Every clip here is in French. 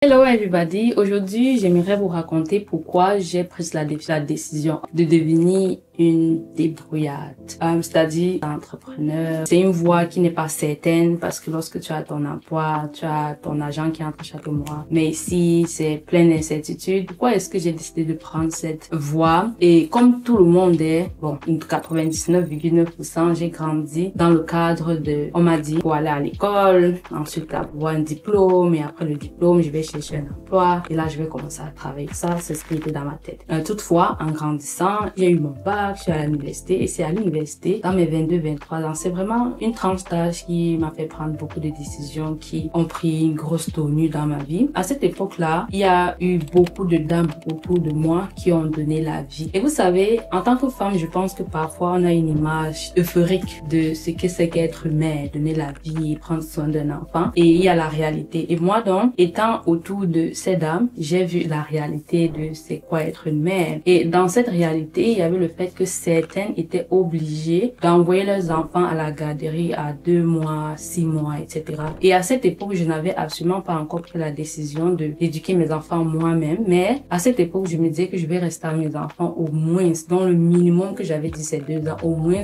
Hello everybody, aujourd'hui j'aimerais vous raconter pourquoi j'ai pris la décision de devenir une débrouillarde, c'est-à-dire entrepreneur. C'est une voie qui n'est pas certaine parce que lorsque tu as ton emploi, tu as ton argent qui entre chaque mois. Mais ici, c'est plein d'incertitudes. Pourquoi est-ce que j'ai décidé de prendre cette voie? Et comme tout le monde est, bon, 99,9%, j'ai grandi dans le cadre de, on m'a dit, pour aller à l'école, ensuite avoir un diplôme, et après le diplôme, je vais chercher un emploi, et là, je vais commencer à travailler. Ça, c'est ce qui était dans ma tête. Toutefois, en grandissant, j'ai eu mon bac, je suis à l'université, et c'est à l'université, dans mes 22-23 ans, c'est vraiment une tranche d'âge qui m'a fait prendre beaucoup de décisions qui ont pris une grosse tournure dans ma vie. À cette époque-là, il y a eu beaucoup de dames autour de moi qui ont donné la vie. Et vous savez, en tant que femme, je pense que parfois on a une image euphorique de ce que c'est qu'être mère, donner la vie, prendre soin d'un enfant. Et il y a la réalité. Et moi donc, étant autour de ces dames, j'ai vu la réalité de c'est quoi être une mère. Et dans cette réalité, il y avait le fait que certaines étaient obligées d'envoyer leurs enfants à la garderie à 2 mois, 6 mois, etc. Et à cette époque, je n'avais absolument pas encore pris la décision d'éduquer mes enfants moi-même. Mais à cette époque, je me disais que je vais rester à mes enfants au moins, dans le minimum que j'avais dit, c'est 2 ans, au moins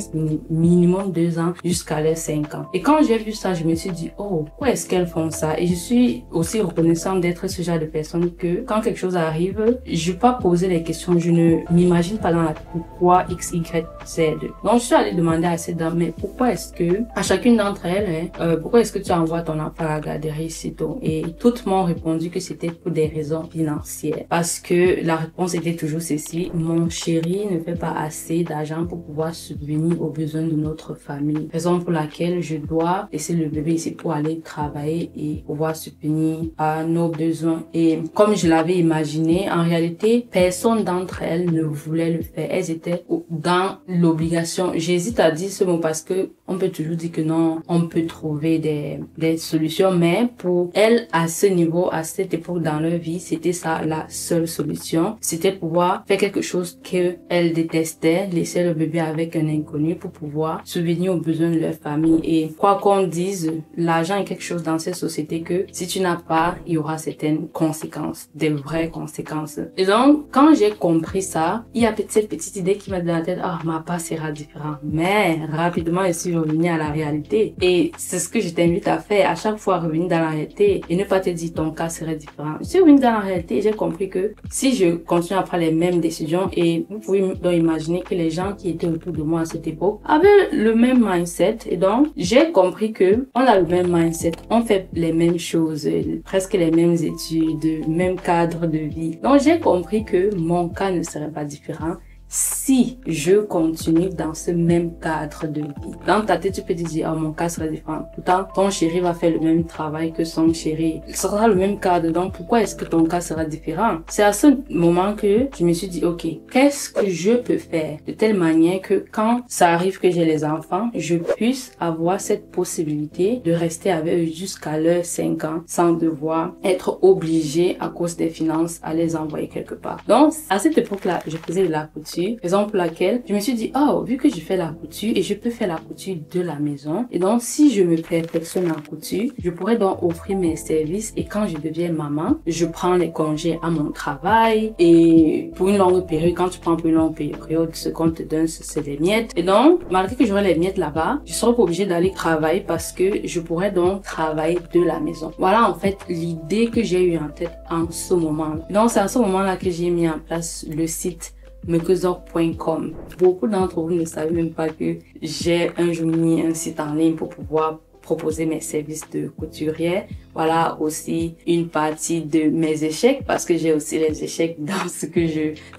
minimum 2 ans jusqu'à leurs 5 ans. Et quand j'ai vu ça, je me suis dit, oh, pourquoi est-ce qu'elles font ça? Et je suis aussi reconnaissante d'être ce genre de personne que quand quelque chose arrive, je peux pas poser les questions, je ne m'imagine pas dans la tête pourquoi X, Y, Z. Donc, je suis allée demander à ces dames, mais pourquoi est-ce que, à chacune d'entre elles, pourquoi est-ce que tu envoies ton enfant à la garderie si tôt? Et toutes m'ont répondu que c'était pour des raisons financières. Parce que la réponse était toujours ceci, mon chéri ne fait pas assez d'argent pour pouvoir subvenir aux besoins de notre famille. Raison pour laquelle je dois laisser le bébé ici pour aller travailler et pouvoir subvenir à nos besoins. Et comme je l'avais imaginé, en réalité, personne d'entre elles ne voulait le faire. Elles étaient dans l'obligation. J'hésite à dire ce mot parce que on peut toujours dire que non, on peut trouver des solutions, mais pour elles, à ce niveau, à cette époque dans leur vie, c'était ça la seule solution. C'était pouvoir faire quelque chose qu'elles détestaient, laisser le bébé avec un inconnu pour pouvoir subvenir aux besoins de leur famille. Et quoi qu'on dise, l'argent est quelque chose dans cette société que si tu n'as pas, il y aura certaines conséquences, des vraies conséquences. Et donc, quand j'ai compris ça, il y a cette petite idée qui m'a dans la tête, ah, ma part sera différente. Mais rapidement, je suis revenue à la réalité. Et c'est ce que je t'invite à faire, à chaque fois revenir dans la réalité et ne pas te dire ton cas serait différent. Je suis revenue dans la réalité et j'ai compris que si je continue à prendre les mêmes décisions, et vous pouvez donc imaginer que les gens qui étaient autour de moi à cette époque avaient le même mindset. Et donc, j'ai compris que on a le même mindset, on fait les mêmes choses, presque les mêmes études, même cadre de vie. Donc, j'ai compris que mon cas ne serait pas différent si je continue dans ce même cadre de vie. Dans ta tête, tu peux te dire, oh, mon cas sera différent. Pourtant, ton chéri va faire le même travail que son chéri. Il sera le même cadre. Donc, pourquoi est-ce que ton cas sera différent? C'est à ce moment que je me suis dit, ok, qu'est-ce que je peux faire de telle manière que quand ça arrive que j'ai les enfants, je puisse avoir cette possibilité de rester avec eux jusqu'à leurs 5 ans sans devoir être obligé à cause des finances à les envoyer quelque part. Donc, à cette époque-là, je faisais de la couture. Raison pour laquelle je me suis dit, oh, vu que je fais la couture et je peux faire la couture de la maison, et donc si je me perfectionne en couture, je pourrais donc offrir mes services et quand je deviens maman, je prends les congés à mon travail et pour une longue période, quand tu prends pour une longue période, ce qu'on te donne, c'est des miettes. Et donc, malgré que j'aurai les miettes là-bas, je serai pas obligée d'aller travailler parce que je pourrais donc travailler de la maison. Voilà en fait l'idée que j'ai eu en tête en ce moment. Donc c'est à ce moment-là que j'ai mis en place le site Mekezor.com. Beaucoup d'entre vous ne savez même pas que j'ai un jour mis un site en ligne pour pouvoir proposer mes services de couturière. Voilà aussi une partie de mes échecs parce que j'ai aussi les échecs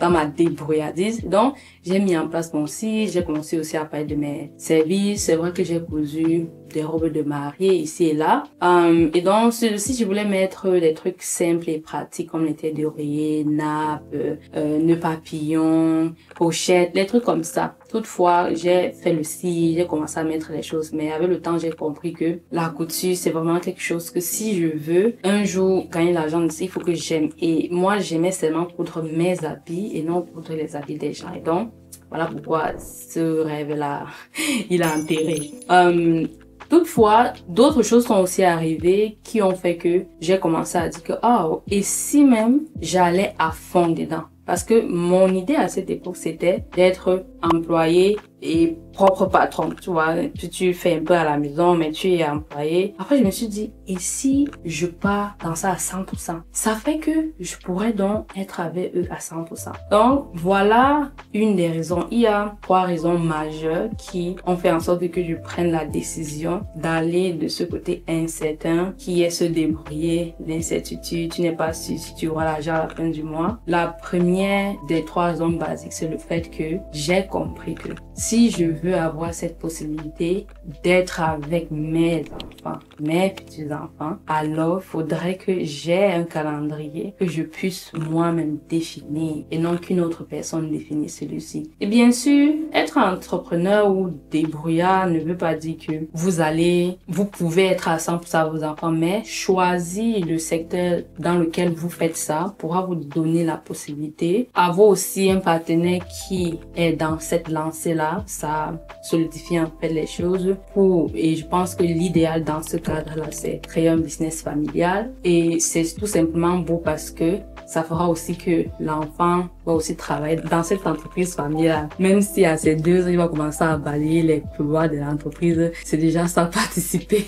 dans ma débrouillardise. Donc, j'ai mis en place mon site, j'ai commencé aussi à parler de mes services. C'est vrai que j'ai cousu des robes de mariée ici et là. Et donc, sur le site, je voulais mettre des trucs simples et pratiques comme les têtes d'oreiller, nappes, nœuds papillons, pochettes, des trucs comme ça. Toutefois, j'ai fait le site, j'ai commencé à mettre les choses, mais avec le temps, j'ai compris que la couture, c'est vraiment quelque chose que si je veux un jour gagner l'argent ici, il faut que j'aime. Et moi, j'aimais seulement coudre mes habits et non coudre les habits des gens. Et donc, voilà pourquoi ce rêve-là, il a enterré. Toutefois, d'autres choses sont aussi arrivées qui ont fait que j'ai commencé à dire que, oh, et si même j'allais à fond dedans? Parce que mon idée à cette époque, c'était d'être employé et propre patron, tu vois. Tu fais un peu à la maison, mais tu es employé. Après, je me suis dit, et si je pars dans ça à 100%? Ça fait que je pourrais donc être avec eux à 100%. Donc, voilà une des raisons. Il y a 3 raisons majeures qui ont fait en sorte que je prenne la décision d'aller de ce côté incertain qui est se débrouiller, l'incertitude. Tu n'es pas sûr si tu auras l'argent à la fin du mois. La première des 3 raisons basiques, c'est le fait que j'ai compris que si je veux avoir cette possibilité d'être avec mes enfants, mes petits-enfants, alors faudrait que j'ai un calendrier que je puisse moi-même définir et non qu'une autre personne définisse celui-ci. Et bien sûr, être entrepreneur ou débrouillard ne veut pas dire que vous pouvez être à 100% à vos enfants, mais choisir le secteur dans lequel vous faites ça pourra vous donner la possibilité. Avoir aussi un partenaire qui est dans cette lancée-là, ça solidifie en fait les choses et je pense que l'idéal dans ce cadre-là, c'est créer un business familial et c'est tout simplement beau parce que ça fera aussi que l'enfant va aussi travailler dans cette entreprise familiale. Même si à ses 2 ans, il va commencer à balayer les couloirs de l'entreprise, c'est déjà ça participer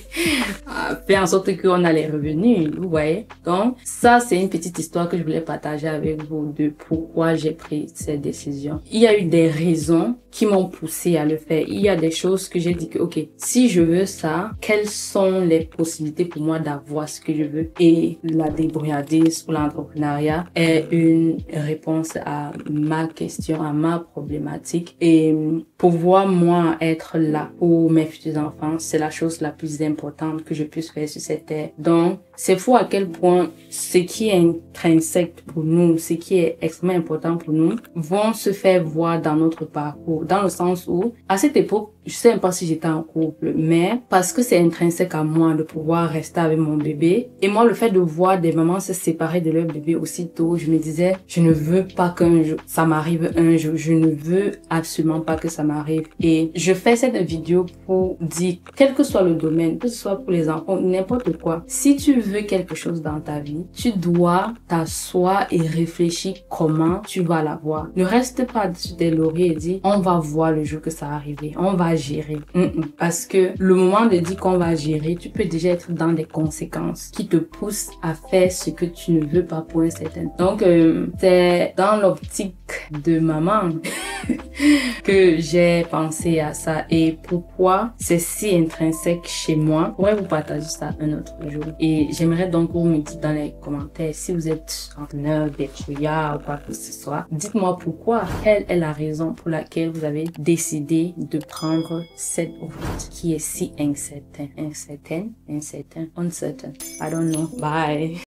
à faire en sorte qu'on a les revenus, vous voyez. Donc, ça, c'est une petite histoire que je voulais partager avec vous de pourquoi j'ai pris cette décision. Il y a eu des raisons qui m'ont poussé à le faire. Il y a des choses que j'ai dit que, ok, si je veux ça, quelles sont les possibilités pour moi d'avoir ce que je veux? Et la débrouillardise ou l'entrepreneuriat est une réponse à ma question, à ma problématique. Et pouvoir, moi, être là pour mes futurs enfants, c'est la chose la plus importante que je puisse faire sur cette terre. Donc, c'est fou à quel point ce qui est intrinsèque pour nous, ce qui est extrêmement important pour nous, vont se faire voir dans notre parcours. Dans le sens où, à cette époque, je sais même pas si j'étais en couple, mais parce que c'est intrinsèque à moi de pouvoir rester avec mon bébé. Et moi, le fait de voir des mamans se séparer de leur bébé aussitôt, je me disais, je ne veux pas qu'un jour ça m'arrive un jour. Je ne veux absolument pas que ça m'arrive. Et je fais cette vidéo pour dire, quel que soit le domaine, que ce soit pour les enfants, n'importe quoi, si tu veux quelque chose dans ta vie, tu dois t'asseoir et réfléchir comment tu vas l'avoir. Ne reste pas sur tes lauriers et dis, on va voir le jour que ça va arriver. On va gérer. Parce que le moment de dire qu'on va gérer, tu peux déjà être dans des conséquences qui te poussent à faire ce que tu ne veux pas pour un certain temps. Donc, c'est dans l'optique de maman que j'ai pensé à ça et pourquoi c'est si intrinsèque chez moi. Je pourrais vous partager ça un autre jour. Et j'aimerais donc que vous me dites dans les commentaires si vous êtes entrepreneur, débrouillard ou quoi que ce soit. Dites-moi pourquoi. Quelle est la raison pour laquelle vous avez décidé de prendre cette route qui est si incertaine. Uncertain. I don't know. Bye.